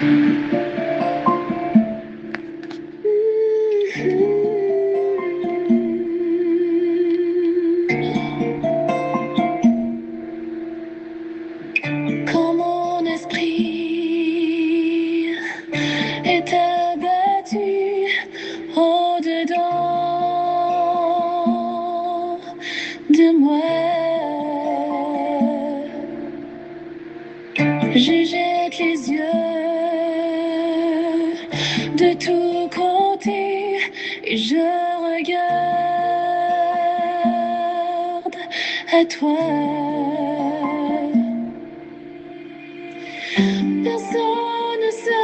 Quand mon esprit est abattu au-dedans de moi, je jette les yeux de tous côtés et je regarde à toi. Personne ne se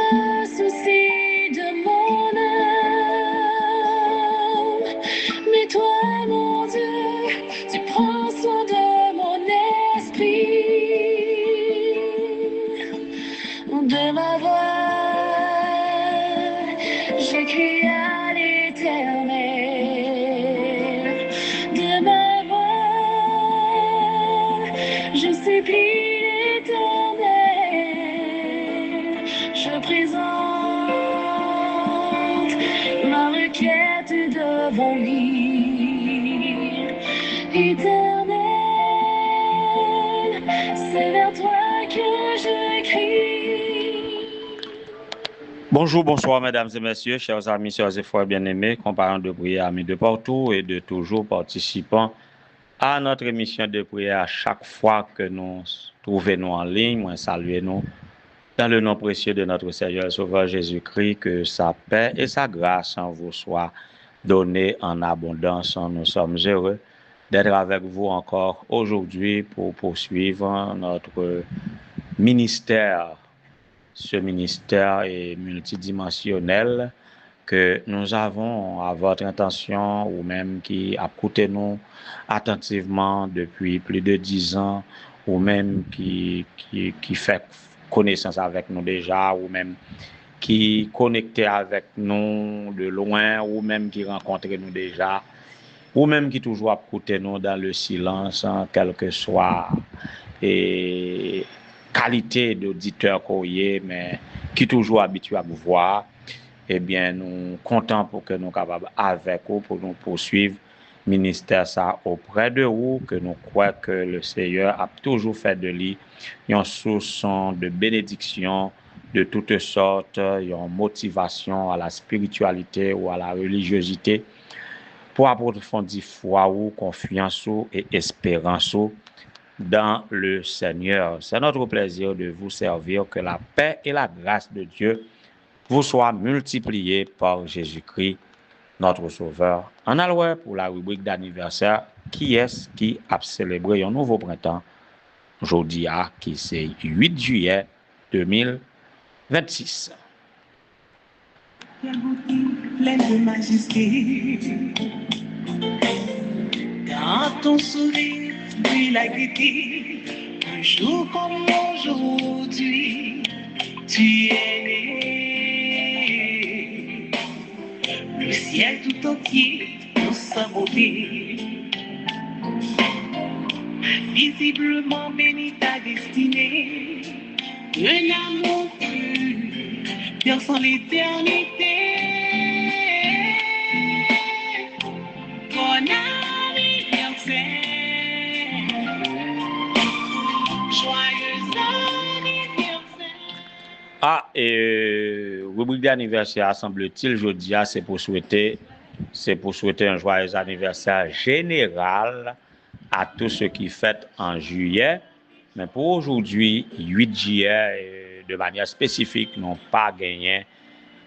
soucie de mon âme, mais toi, mon Dieu, tu prends soin de mon esprit, de ma voix, je crie à l'Éternel, de ma voix, je supplie l'Éternel, je présente ma requête devant lui. Éternel, c'est vers toi que je crie. Bonjour, bonsoir, mesdames et messieurs, chers amis, chers et frères bien-aimés, compagnons de prière, amis de partout et de toujours participants à notre émission de prière à chaque fois que nous trouvons en ligne. Moi, saluez nous dans le nom précieux de notre Seigneur et Sauveur Jésus-Christ, que sa paix et sa grâce en vous soient données en abondance. Nous sommes heureux d'être avec vous encore aujourd'hui pour poursuivre notre ministère. Ce ministère est multidimensionnel que nous avons à votre intention ou même qui a écouté nous attentivement depuis plus de 10 ans ou même qui fait connaissance avec nous déjà ou même qui connecté avec nous de loin ou même qui rencontre nous déjà ou même qui toujours a écouté nous dans le silence, quel que soit et qualité d'auditeur qu'on y est, mais qui toujours habitué à vous voir, eh bien, nous comptons pour que nous capables avec vous, pour nous poursuivre ministère ça auprès de vous, que nous croyons que le Seigneur a toujours fait de lui une source de bénédiction de toutes sortes, une motivation à la spiritualité ou à la religiosité pour approfondir foi ou confiance et espérance dans le Seigneur. C'est notre plaisir de vous servir. Que la paix et la grâce de Dieu vous soient multipliées par Jésus-Christ, notre Sauveur. En alloué pour la rubrique d'anniversaire, qui est-ce qui a célébré un nouveau printemps aujourd'hui, qui c'est 8 juillet 2026. La beauté pleine de majesté, dans ton sourire brille la gaieté, un jour comme aujourd'hui, tu es né. Le ciel tout entier dans sa beauté, visiblement béni ta destinée, un amour plus perçant l'éternité. Bon anniversaire, joyeux anniversaire. Rubrique d'anniversaire, semble-t-il, jeudi, c'est pour souhaiter un joyeux anniversaire général à tous ceux qui fêtent en juillet. Mais pour aujourd'hui, 8 juillet, de manière spécifique, n'ont pas gagné.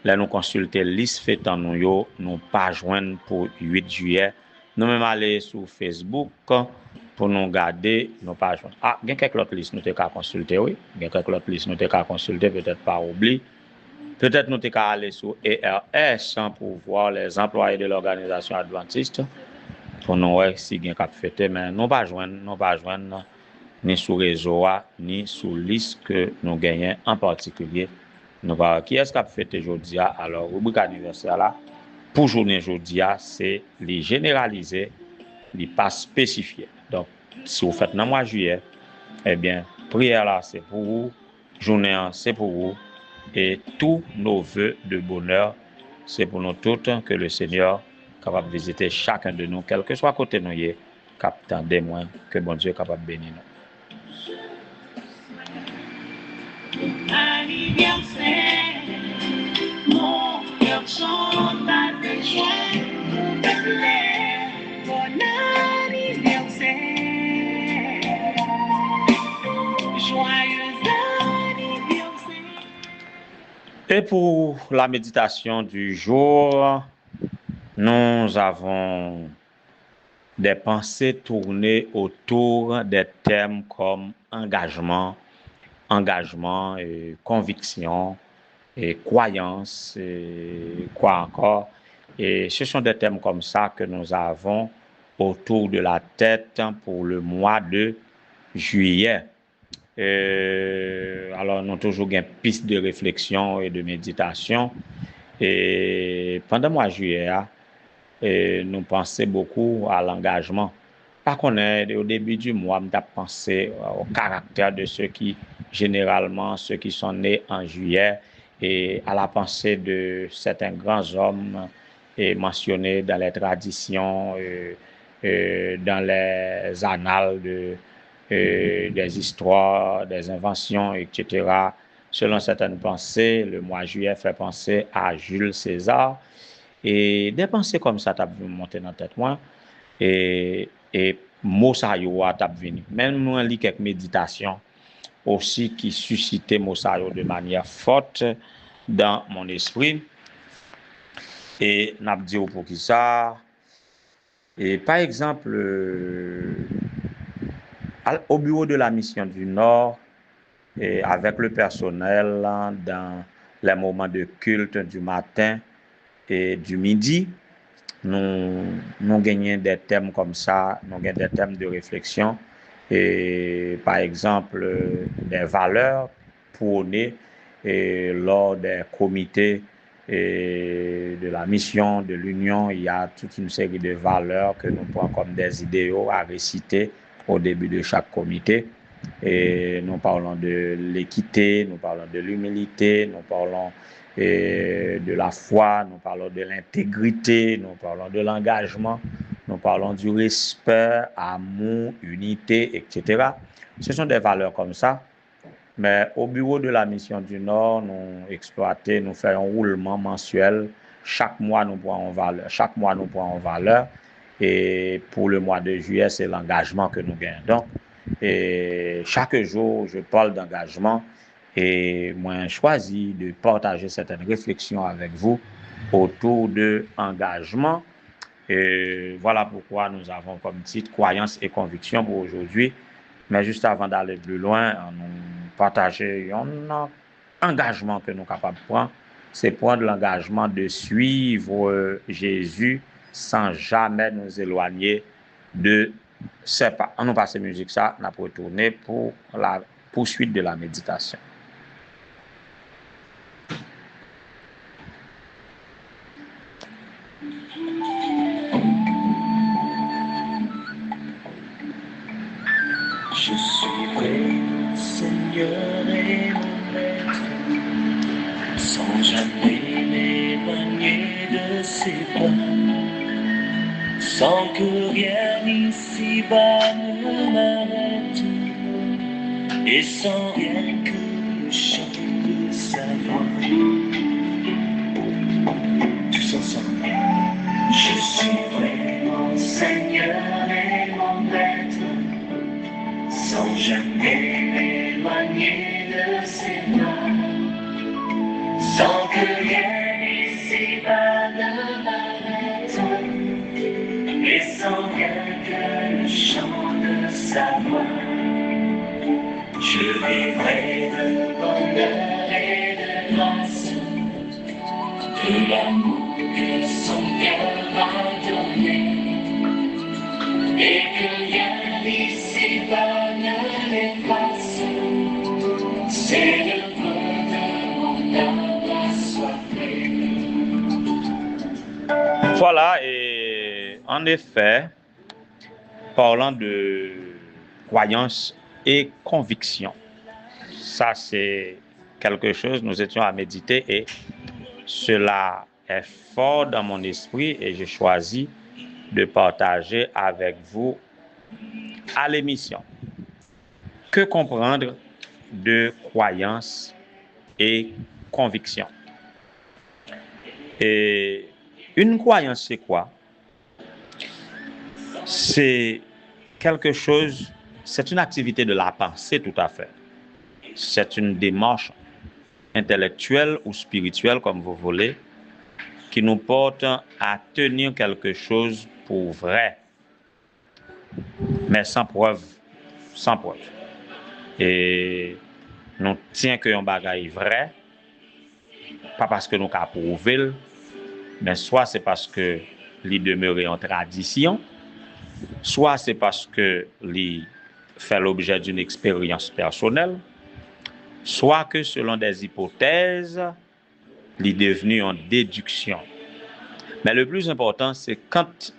Là, nous consulter liste fêtant nous pas joindre pour 8 juillet. Nous même aller sur Facebook pour nous garder, nous pas joindre. Il y a quelques autres listes nous t'ai consulter, oui. Il y a quelques autres listes nous t'ai consulter, peut-être pas oublier. Peut-être nous t'ai aller sur ERS pour voir les employés de l'organisation adventiste pour nous voir si il y a cap fêter, mais nous pas joindre ni sur réseau ni sur liste que nous gagnons en particulier. Nous voir qui est-ce qui a fêté aujourd'hui. Alors rubrique anniversaire là pour journée aujourd'hui, c'est les généraliser, les pas spécifiés. Donc si vous faites dans le mois de juillet, eh bien prière là c'est pour vous, journée c'est pour vous. et tous nos vœux de bonheur. C'est pour nous toutes que le Seigneur est capable de visiter chacun de nous, quel que soit côté nous, captant des moins, que bon Dieu est capable de bénir nous. Anniversaire, mon cœur chante avec joie, bon anniversaire, joyeux anniversaire. Et pour la méditation du jour, nous avons des pensées tournées autour des thèmes comme engagement, et conviction, et croyance, et quoi encore. Et ce sont des thèmes comme ça que nous avons autour de la tête pour le mois de juillet. Alors, nous avons toujours une piste de réflexion et de méditation. Et pendant le mois de juillet, nous pensons beaucoup à l'engagement. Par contre, au début du mois, nous avons pensé au caractère de ceux qui sont nés en juillet, et à la pensée de certains grands hommes mentionnés dans les traditions, dans les annales des histoires, des inventions, etc. Selon certaines pensées, le mois de juillet fait penser à Jules César. Et des pensées comme ça, t'as monté dans la tête, moi. Et mots ça, t'as venu. Même moi, lis quelques méditations aussi qui suscitaient mots ça de manière forte dans mon esprit. Et n'a dit pour qui ça. Et par exemple, au bureau de la mission du Nord, et avec le personnel dans les moments de culte du matin et du midi, nous gagnons des thèmes comme ça, nous gagnons des thèmes de réflexion, et par exemple des valeurs prônées lors des comités de la mission, de l'union. Il y a toute une série de valeurs que nous prenons comme des idéaux à réciter au début de chaque comité. Et nous parlons de l'équité, nous parlons de l'humilité, nous parlons de la foi, nous parlons de l'intégrité, nous parlons de l'engagement, nous parlons du respect, amour, unité, etc. Ce sont des valeurs comme ça. Mais au bureau de la mission du Nord, nous exploitons, nous faisons un roulement mensuel. Chaque mois, nous prenons en valeur. Et pour le mois de juillet, c'est l'engagement que nous gagnons. Donc, et chaque jour, je parle d'engagement. Et moi, j'ai choisi de partager certaines réflexions avec vous autour de l'engagement. Et voilà pourquoi nous avons comme titre croyance et conviction pour aujourd'hui. Mais juste avant d'aller plus loin, nous partager un engagement que nous sommes capables de prendre. C'est prendre l'engagement de suivre Jésus sans jamais nous éloigner de ses pas. On nous passe la musique, ça, on a retourné pour la poursuite de la méditation. Je suivrai Seigneur et mon Maître, sans jamais m'éloigner de ses pas, sans que rien ici-bas ne m'arrête, et sans rien que le chant de sa voix. Tous ensemble. Je suivrai mon Seigneur et mon Maître, sans jamais m'éloigner de ses pas, sans que rien ici-bas ne m'arrête, et sans rien que le chant de sa voix. Je vivrai de bonheur et de grâce, de l'amour que son cœur m'a donné, et que rien ici-bas ne l'efface. C'est le feu de mon âme assoiffée. Voilà, et en effet, parlant de croyance et conviction, ça c'est quelque chose, nous étions à méditer et cela est fort dans mon esprit et j'ai choisi de partager avec vous à l'émission. Que comprendre de croyances et convictions? Et une croyance, c'est quoi? C'est quelque chose, c'est une activité de la pensée tout à fait. C'est une démarche intellectuelle ou spirituelle, comme vous voulez, qui nous porte à tenir quelque chose pour vrai, mais sans preuve. Sans preuve. Et nous tient que un bagage vrai, pas parce que nous avons prouvé, mais soit c'est parce que il demeure en tradition, soit c'est parce que il fait l'objet d'une expérience personnelle, soit que selon des hypothèses, il est devenu en déduction. Mais le plus important, c'est quand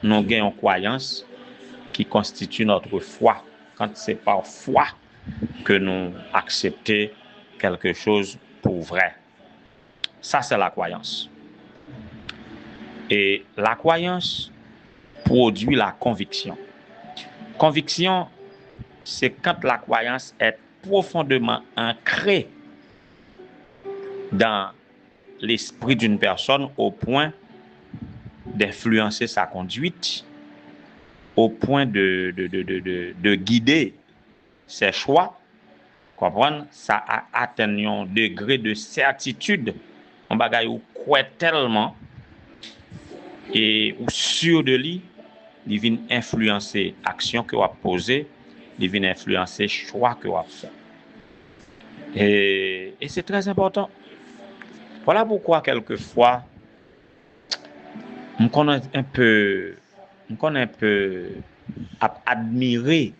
nous gagnons croyance qui constitue notre foi, quand c'est par foi que nous acceptons quelque chose pour vrai. Ça, c'est la croyance. Et la croyance produit la conviction. Conviction, c'est quand la croyance est profondément ancrée dans l'esprit d'une personne au point d'influencer sa conduite, au point de guider ses choix. Comprendre, ça a atteint un degré de certitude, on bagaille ou croit tellement et ou sûr de lui, il vient influencer action que va poser, il vient influencer choix que va faire. Et c'est très important. Voilà pourquoi quelquefois on connaît un peu admirer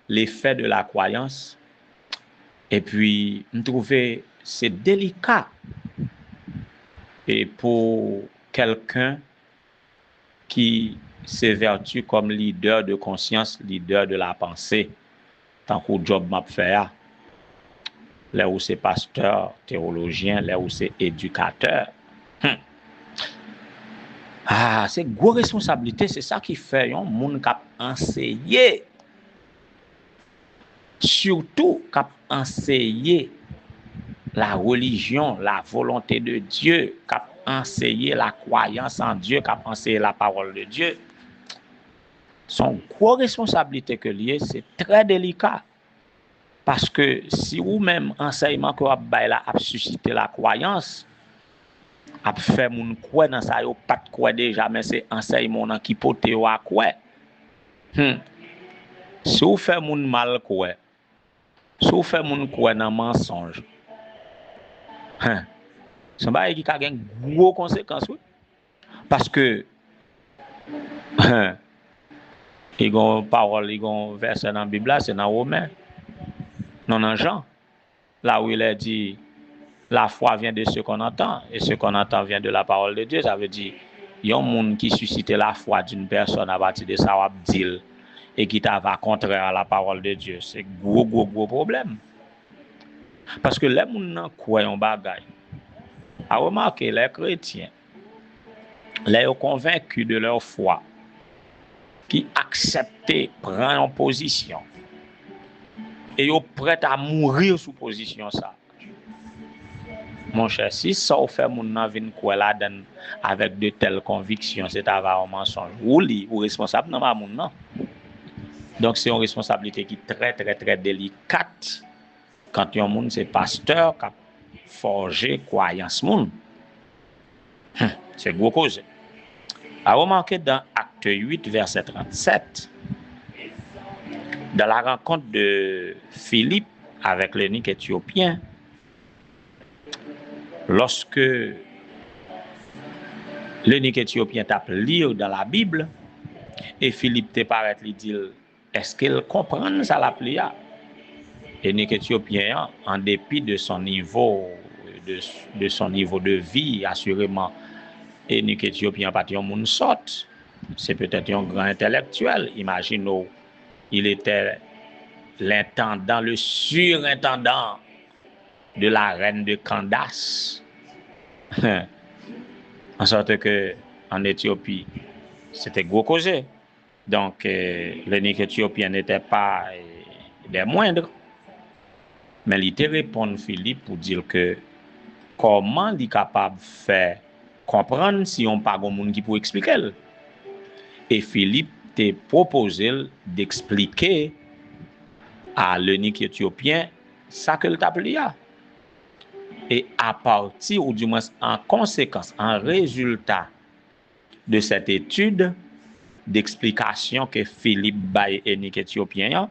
l'effet de la croyance et puis on trouvait c'est délicat et pour quelqu'un qui s'évertue comme leader de conscience, leader de la pensée, tant qu'au job m'a fait, là où c'est pasteur, théologien, là où c'est éducateur. Ah, c'est une grosse responsabilité, c'est ça qui fait un monde qui a enseigné, surtout qui a enseigné la religion, la volonté de Dieu, qui a enseigné la croyance en Dieu, qui a enseigné la parole de Dieu. Son grosse responsabilité que lié, c'est très délicat. Parce que si vous-même enseignement que vous avez là a suscité la croyance, a fait moun croire dans ça yo pas croire déjà mais c'est enseignement qui pote yo à croire. Si vous fait moun mal croire, si vous fait moun croire dans mensonge. C'est pas qui a une grosse conséquence oui. Parce que il y a une parole, il y a un verset dans la Bible, c'est dans Romains, non dans Jean, là où il est dit la foi vient de ce qu'on entend et ce qu'on entend vient de la parole de Dieu. Ça veut dire il y a un monde qui suscite la foi d'une personne à partir de ça dit et qui va contraire à la parole de Dieu. C'est gros problème. Parce que les gens croient en bagaille. A remarqué les chrétiens, les convaincus de leur foi, qui acceptent prendre en position et sont prêts à mourir sous position ça. Mon cher, si ça fait mon nan vinn quoi là avec de telles convictions, c'est avoir un mensonge. Ou responsable non pas mon non. Donc c'est une responsabilité qui est très délicate quand un monde c'est pasteur qui a forgé croyance moun. C'est gros cause. A remarqué dans Acte 8 verset 37 dans la rencontre de Philippe avec l'eunuque éthiopien. Lorsque l'eunuque éthiopien tape lire dans la Bible et Philippe te paraît lui dit est-ce qu'il comprend ça la plia? L'eunuque éthiopien en dépit de son niveau de vie assurément l'eunuque éthiopien pas un monde sort, c'est peut-être un grand intellectuel, imaginons il était l'intendant, le surintendant de la reine de Candace. En sorte que en Éthiopie, c'était gros causé. Donc, l'unique éthiopien n'était pas des moindres. Mais il te répond Philippe pour dire que comment il est capable de faire comprendre si on pas de monde qui peut expliquer. Et Philippe t'a proposé d'expliquer à l'unique éthiopien ça que le appelé. Et à partir, ou du moins en conséquence, en résultat de cette étude d'explication que Philippe baille l'unique éthiopien,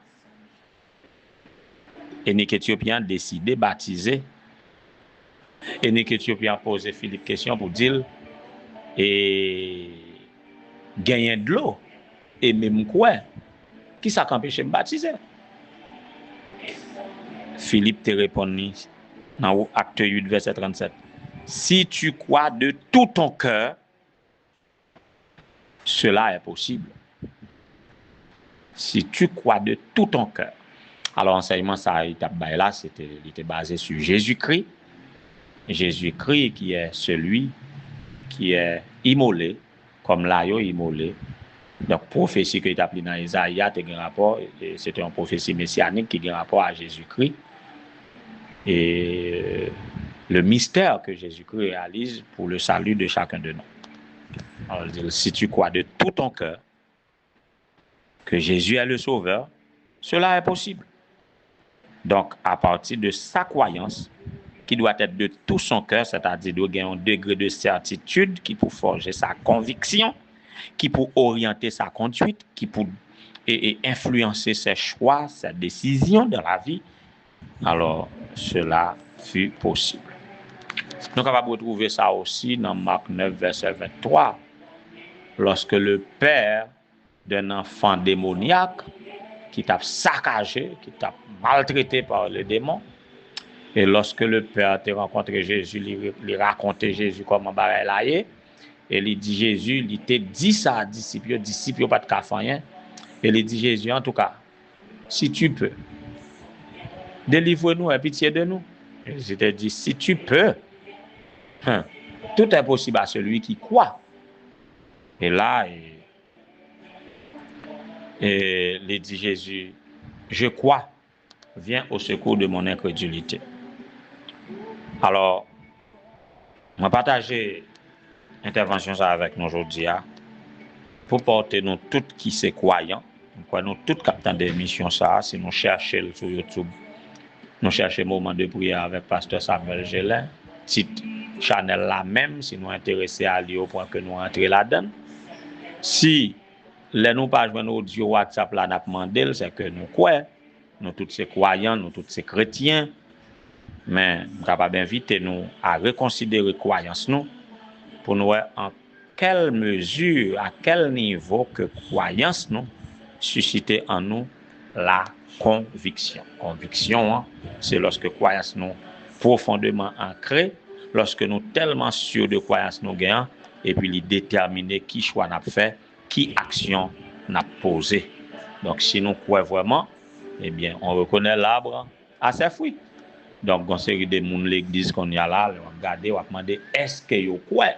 l'unique éthiopien décidé de baptiser. L'unique éthiopien posé Philippe question pour dire et gagner de l'eau et même quoi qui ça empêche de me baptiser. Philippe te répondit dans acte 8 verset 37. Si tu crois de tout ton cœur, cela est possible. Si tu crois de tout ton cœur. Alors enseignement ça là il était basé sur Jésus-Christ. Jésus-Christ qui est celui qui est immolé comme l'agneau immolé. Donc prophétie que tu as appelé dans Isaïe, tu as un rapport, c'était une prophétie messianique qui a un rapport à Jésus-Christ. Et le mystère que Jésus-Christ réalise pour le salut de chacun de nous. Alors, si tu crois de tout ton cœur que Jésus est le Sauveur, cela est possible. Donc, à partir de sa croyance, qui doit être de tout son cœur, c'est-à-dire de gagner un degré de certitude qui peut forger sa conviction, qui peut orienter sa conduite, qui peut influencer ses choix, ses décisions dans la vie, alors cela fut possible. Nous sommes capables de retrouver ça aussi dans Marc 9, verset 23, lorsque le père d'un enfant démoniaque qui t'a saccagé, qui t'a maltraité par les démons, et lorsque le père a rencontré Jésus, il racontait Jésus comment il a et il dit Jésus, il t'a dit ça à disciples pas de café, et il dit Jésus, en tout cas, si tu peux, délivre-nous et pitié de nous. Et je te dis, si tu peux, tout est possible à celui qui croit. Et là, il dit Jésus, je crois, viens au secours de mon incrédulité. Alors, on va partager l'intervention avec nous aujourd'hui pour porter nous tous qui sont croyants. Nous tous captants d'émission ça, si nous cherchons sur YouTube, nous cherchons moment de prière avec Pasteur Samuel Gélin, titre channel là même, si nous intéressés à lui au point que nous entrons là-dedans. Si les nous pas joindre audio WhatsApp là n'a demandé, c'est que nous croyons, nous tous ces croyants, nous tous ces chrétiens, mais nous capable d'inviter nous à reconsidérer croyance nous pour nous voir en quelle mesure, à quel niveau que croyance nous susciter en nous la conviction. Conviction, c'est lorsque croyance nous profondément ancrée, lorsque nous tellement sûrs de croyance nous gagnons, et puis déterminer qui choix n'a fait, qui action n'a posé. Donc si nous croyons vraiment, eh bien on reconnaît l'arbre à ses fruits. Donc une série de monde l'église qu'on y a là, on regarde, on va demander est-ce que vous croyez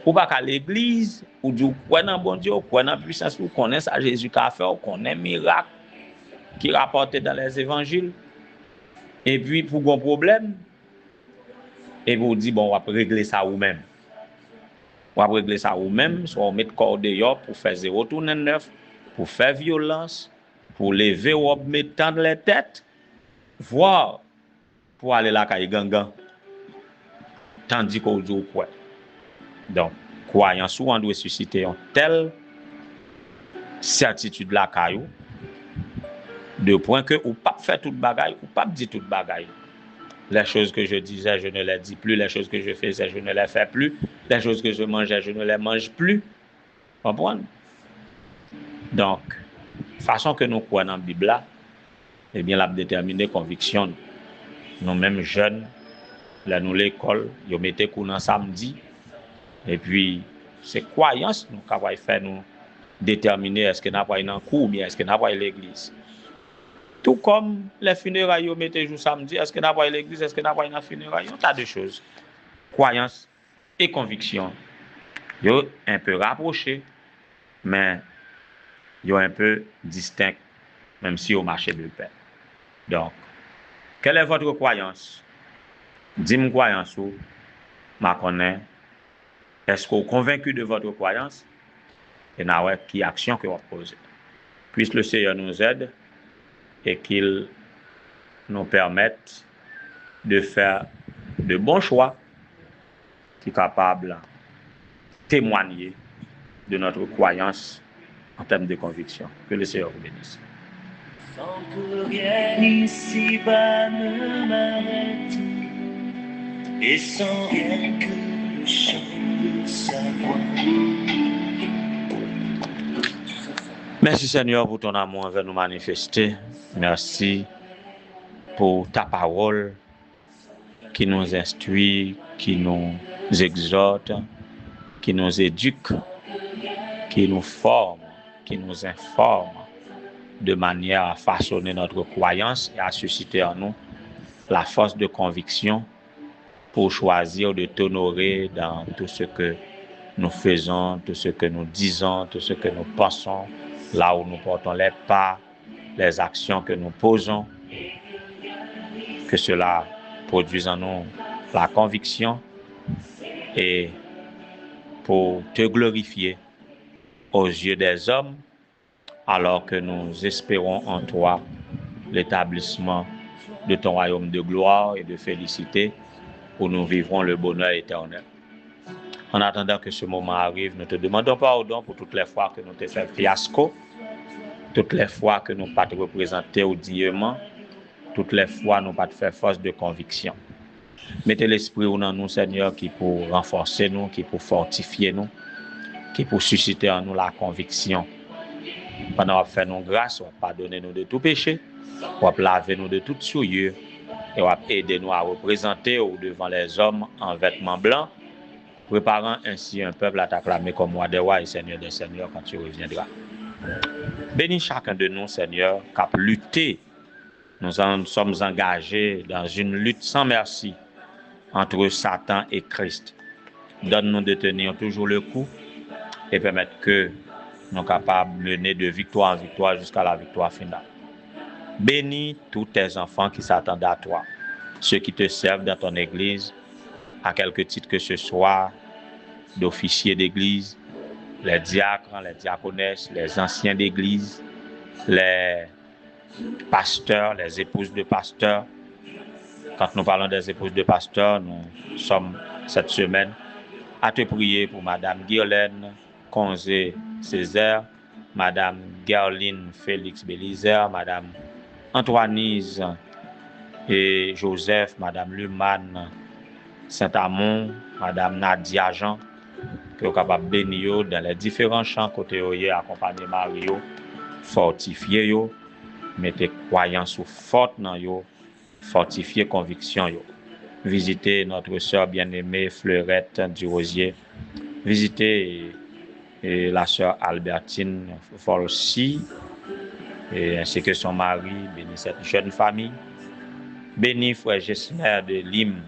ou pas à l'église ou du croyez dans bon Dieu, croyez dans puissance, ou connaissez ça Jésus qui a fait, ou connaissez miracle qui rapporté dans les évangiles. Et puis pour un problème, et vous dites bon, on va régler ça vous-même. On va régler ça vous-même, soit on met corps dehors pour faire zéro tourner neuf, pour faire violence, pour lever ou mettre dans les têtes, voire pour aller là caille gangan. Tandis qu'on dit quoi. Donc, croyance ou on doit susciter une telle certitude la caillou, de point que ou pas faire toute bagaille, ou pas dire toute bagaille. Les choses que je disais, je ne les dis plus. Les choses que je faisais, je ne les fais plus. Les choses que je mangeais, je ne les mange plus. Vous comprenez? Donc, façon que nous croyons dans la Bible, eh bien, la déterminée conviction. Nous-mêmes jeunes, là, nous l'école, nous mettons cours dans samedi. Et puis, c'est croyance nous qui fait nous déterminer est-ce que nous avons un cours ou bien est-ce que nous avons l'église. Tout comme les funérailles, mettez jour samedi, est-ce que n'a pas l'église, est-ce que n'a pas une funérailles, un tas de choses. Croyance et conviction, yo un peu rapprochés, mais yo un peu distincts, même si au marché de paix. Donc, quelle est votre croyance? Dis-moi croyance ou, ma connais. Est-ce que vous êtes convaincu de votre croyance? Et n'a ouais, qui action que vous posez. Puisse le Seigneur nous aide et qu'il nous permette de faire de bons choix qui sont capables de témoigner de notre croyance en termes de conviction. Que le Seigneur vous bénisse. Sans que rien ici-bas ne m'arrête, et sans rien que le chant de sa voix. Merci Seigneur pour ton amour envers nous manifester. Merci pour ta parole qui nous instruit, qui nous exhorte, qui nous éduque, qui nous forme, qui nous informe de manière à façonner notre croyance et à susciter en nous la force de conviction pour choisir de t'honorer dans tout ce que nous faisons, tout ce que nous disons, tout ce que nous pensons, là où nous portons les pas, les actions que nous posons, que cela produise en nous la conviction et pour te glorifier aux yeux des hommes, alors que nous espérons en toi l'établissement de ton royaume de gloire et de félicité, où nous vivrons le bonheur éternel. En attendant que ce moment arrive, nous te demandons pardon pour toutes les fois que nous te fait fiasco, toutes les fois que nous ne pas te représenter dignement, toutes les fois nous pas te faire force de conviction. Mettez l'esprit dans nous, Seigneur, qui pour renforcer nous, qui pour fortifier nous, qui pour susciter en nous la conviction. Pendant qu'on fait nous grâce, on pardonne nous de tout péché, on laver nous de toute souillure et on aider nous à représenter devant les hommes en vêtements blancs, préparant ainsi un peuple à t'acclamer comme roi des rois et seigneur des seigneurs quand tu reviendras. Bénis chacun de nous, Seigneur, qui a lutté. Nous sommes engagés dans une lutte sans merci entre Satan et Christ. Donne-nous de tenir toujours le coup et permettre que nous soyons capables de mener de victoire en victoire jusqu'à la victoire finale. Bénis tous tes enfants qui s'attendent à toi, ceux qui te servent dans ton église, à quelque titre que ce soit, d'officiers d'église, les diacres, les diaconesses, les anciens d'église, les pasteurs, les épouses de pasteurs. Quand nous parlons des épouses de pasteurs, nous sommes cette semaine à te prier pour Madame Guirlaine Conzé Césaire, Madame Gerline Félix Bélizer, Madame Antoinise et Joseph, Madame Luman Saint-Amon, Madame Nadia Jean, que vous êtes capable de bénir dans les différents champs côté où accompagner Mario, fortifier yo, mettez croyance forte dans yo, fortifier conviction yo. Visitez notre sœur bien-aimée Fleurette Durosier, visitez la sœur Albertine Folsi, ainsi que son mari, bénis cette jeune famille, bénis frère Gesner de Lim,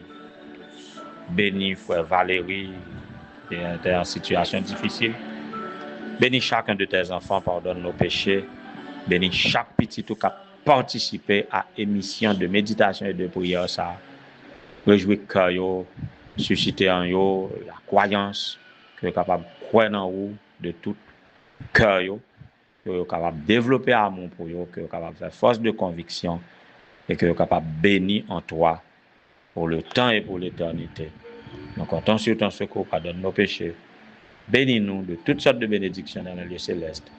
bénis frère Valérie, qui est en situation difficile, bénis chacun de tes enfants, pardonne nos péchés, bénis chaque petit qui a participé à l'émission de méditation et de prière, ça réjouit que yo, susciter en yo la croyance, que vous êtes capable de croire en vous de tout cœur, que vous êtes capable de développer amour pour vous, que vous êtes capable de faire force de conviction et que vous êtes capable de bénir en toi pour le temps et pour l'éternité. Nous comptons sur ton secours, pardonne nos péchés. Bénis-nous de toutes sortes de bénédictions dans le lieu céleste.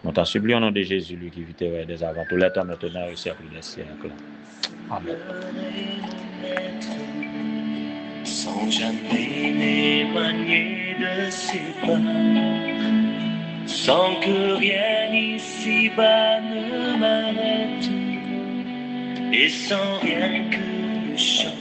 Nous t'en supplions au nom de Jésus, lui qui vit et règne des avant tout le temps, maintenant et au siècle des siècles. Amen. Sans jamais m'éloigner de ses pas, sans que rien ici-bas ne m'arrête, et sans rien que le chant